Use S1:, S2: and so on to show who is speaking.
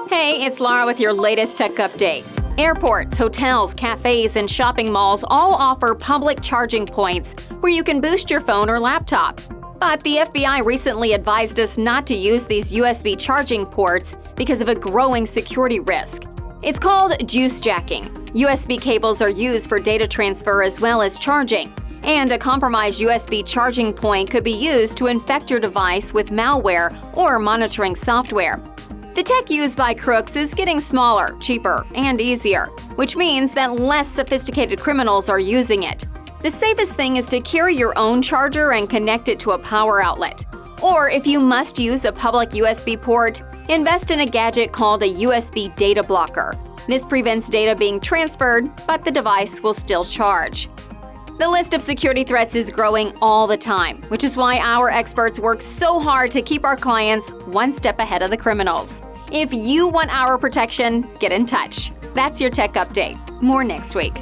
S1: Hey, it's Laura with your latest tech update. Airports, hotels, cafes, and shopping malls all offer public charging points where you can boost your phone or laptop. But the FBI recently advised us not to use these USB charging ports because of a growing security risk. It's called juice jacking. USB cables are used for data transfer as well as charging, and a compromised USB charging point could be used to infect your device with malware or monitoring software. The tech used by Crooks is getting smaller, cheaper, and easier, which means that less sophisticated criminals are using it. The safest thing is to carry your own charger and connect it to a power outlet. Or if you must use a public USB port, invest in a gadget called a USB data blocker. This prevents data being transferred, but the device will still charge. The list of security threats is growing all the time, which is why our experts work so hard to keep our clients one step ahead of the criminals. If you want our protection, get in touch. That's your tech update. More next week.